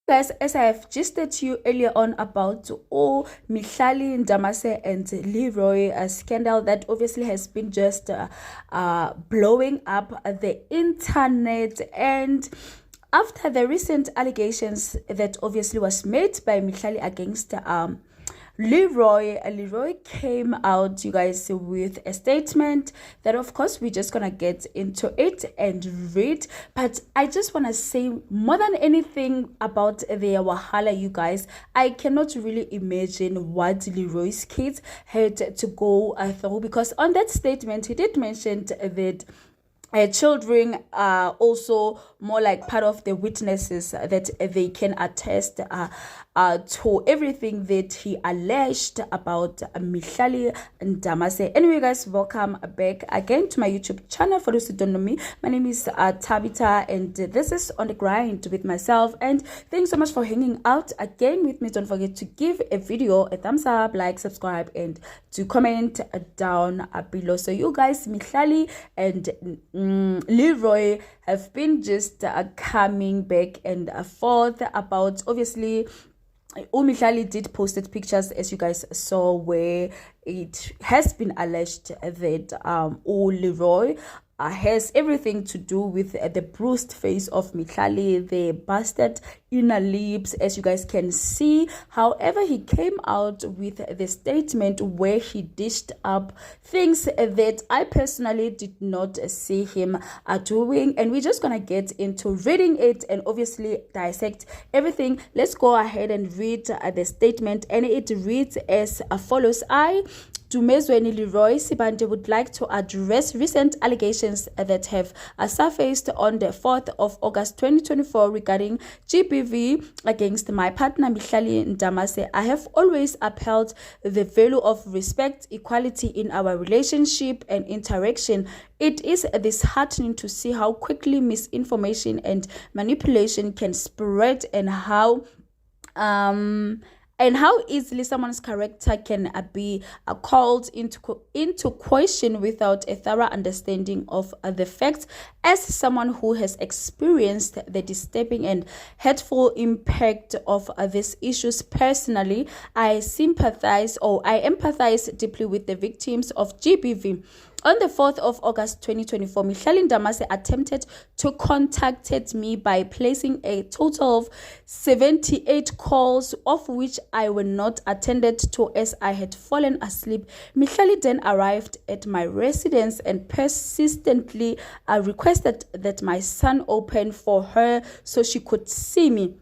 Guys, as I have gisted to you earlier on about Mihlali Ndamase and Leroy, a scandal that obviously has been just blowing up the internet, and after the recent allegations that obviously was made by Mihlali against Leroy came out, you guys, with a statement that of course we're just gonna get into it and read. But I just want to say, more than anything about their wahala, you guys, I cannot really imagine what Leroy's kids had to go through, because on that statement he did mention that children are also more like part of the witnesses, that they can attest to everything that he alleged about Mihlali Ndamase. Anyway, guys, welcome back again to my YouTube channel. For those who don't know me, my name is Tabitha, and this is On the Grind with myself. And thanks so much for hanging out again with me. Don't forget to give a video a thumbs up, like, subscribe, and to comment down below. So you guys, Mihlali and Leroy have been just coming back and forth about, obviously, Mihlali did posted pictures, as you guys saw, where it has been alleged that Leroy has everything to do with the bruised face of Mihlali, the busted inner lips, as you guys can see. However, he came out with the statement where he dished up things that I personally did not see him doing, and we're just gonna get into reading it and obviously dissect everything. Let's go ahead and read the statement, and it reads as follows. I, Dumezweni Leroy Sibande, would like to address recent allegations that have surfaced on the 4th of August 2024 regarding GBV against my partner Mihlali Ndamase. I have always upheld the value of respect, equality in our relationship and interaction. It is disheartening to see how quickly misinformation and manipulation can spread, and how easily someone's character can be called into question without a thorough understanding of the facts. As someone who has experienced the disturbing and hurtful impact of these issues personally, I empathize deeply with the victims of GBV. On the 4th of August 2024, Mihlali Ndamase attempted to contact me by placing a total of 78 calls, of which I were not attended to as I had fallen asleep. Mihlali then arrived at my residence and persistently requested that my son open for her so she could see me.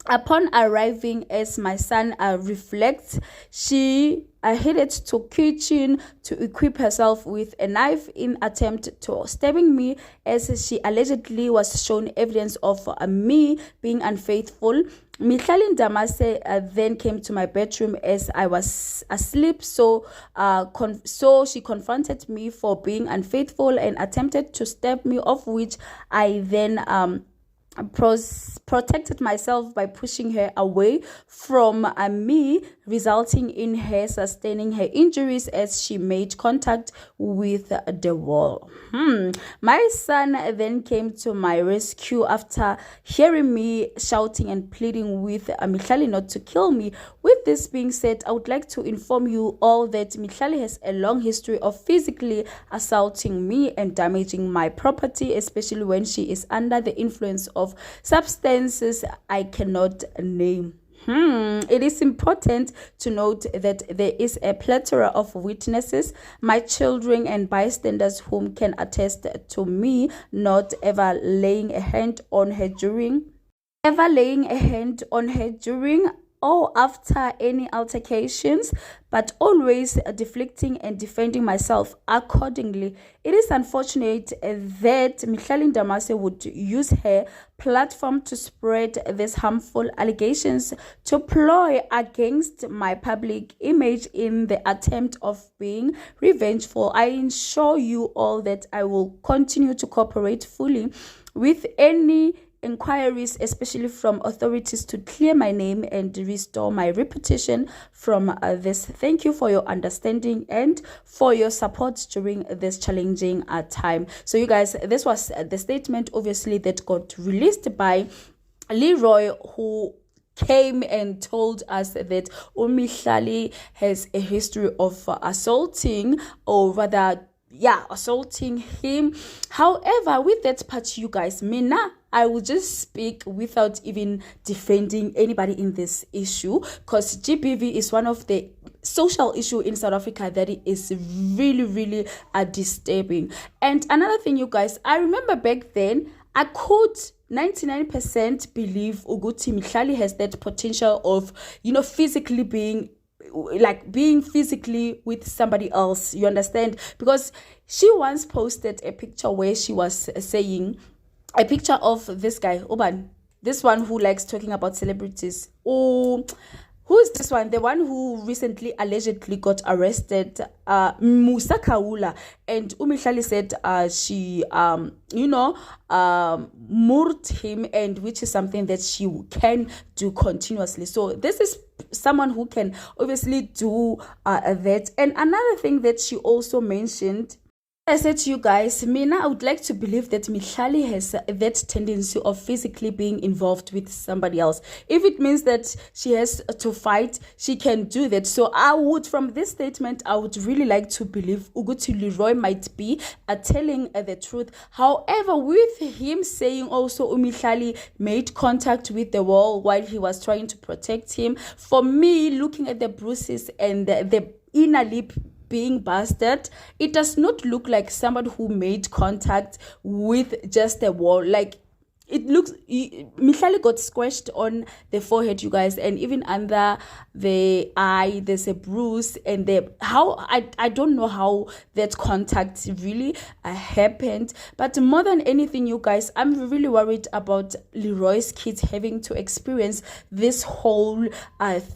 Upon arriving, as my son reflects, she headed to kitchen to equip herself with a knife in attempt to stabbing me, as she allegedly was shown evidence of me being unfaithful. Mihlali Ndamase then came to my bedroom as I was asleep, so she confronted me for being unfaithful and attempted to stab me, of which I then protected myself by pushing her away from me, resulting in her sustaining her injuries as she made contact with the wall. My son then came to my rescue after hearing me shouting and pleading with Mihlali not to kill me. With this being said, I would like to inform you all that Mihlali has a long history of physically assaulting me and damaging my property, especially when she is under the influence of substances I cannot name. It is important to note that there is a plethora of witnesses, my children and bystanders, whom can attest to me not ever laying a hand on her during or after any altercations, but always deflecting and defending myself accordingly. It is unfortunate that Mihlali Ndamase would use her platform to spread these harmful allegations to ploy against my public image in the attempt of being revengeful. I assure you all that I will continue to cooperate fully with any inquiries, especially from authorities, to clear my name and restore my reputation from this. Thank you for your understanding and for your support during this challenging time. So you guys, this was the statement obviously that got released by Leroy, who came and told us that Mihlali has a history of assaulting, or rather, yeah, assaulting him. However, with that part, you guys, Mina, I will just speak without even defending anybody in this issue, because GBV is one of the social issue in South Africa that is really, really disturbing. And another thing, you guys, I remember back then, I could 99% believe Uguti Mihlali has that potential of, physically being physically with somebody else, you understand? Because she once posted a picture where she was saying, a picture of this guy, Oban, this one who likes talking about celebrities. Oh, who is this one? The one who recently allegedly got arrested, Musa Kaula. And Mihlali said she, murdered him, and which is something that she can do continuously. So this is someone who can obviously do that. And another thing that she also mentioned, I said to you guys, Mina, I would like to believe that Mihlali has that tendency of physically being involved with somebody else. If it means that she has to fight, she can do that. So I would, from this statement, I would really like to believe Uguti Leroy might be telling the truth. However, with him saying also Mihlali made contact with the wall while he was trying to protect him, for me, looking at the bruises and the inner lip being busted, it does not look like somebody who made contact with just a wall. Like, it looks, Mihlali got squashed on the forehead, you guys, and even under the eye there's a bruise. And I don't know how that contact really happened. But more than anything, you guys, I'm really worried about Leroy's kids having to experience this whole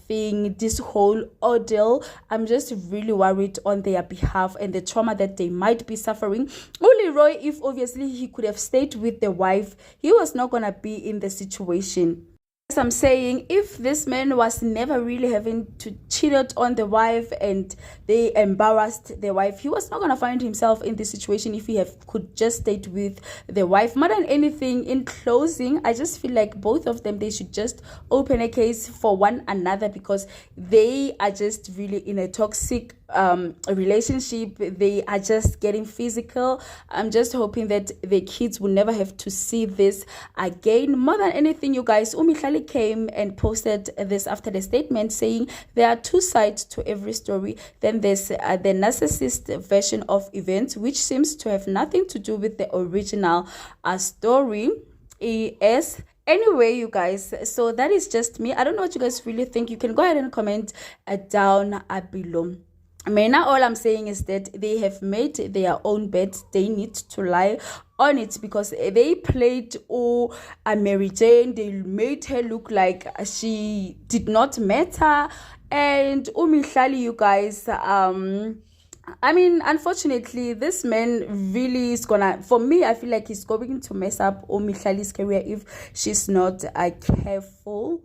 thing, this whole ordeal. I'm just really worried on their behalf and the trauma that they might be suffering. Leroy, if obviously he could have stayed with the wife, he was not gonna be in the situation. As I'm saying, if this man was never really having to cheated on the wife and they embarrassed the wife, he was not gonna find himself in this situation if he could just stay with the wife. More than anything, in closing, I just feel like both of them, they should just open a case for one another, because they are just really in a toxic relationship. They are just getting physical. I'm just hoping that the kids will never have to see this again. More than anything, you guys, Mihlali came and posted this after the statement, saying there are two sides to every story. Then there's the narcissist version of events, which seems to have nothing to do with the original story. Anyway, you guys, so that is just me. I don't know what you guys really think. You can go ahead and comment down below. Now all I'm saying is that they have made their own bed. They need to lie on it, because they played Mary Jane. They made her look like she did not matter. And Mihlali, you guys, I mean, unfortunately, this man really is gonna, for me, I feel like he's going to mess up Mihlali's career if she's not careful.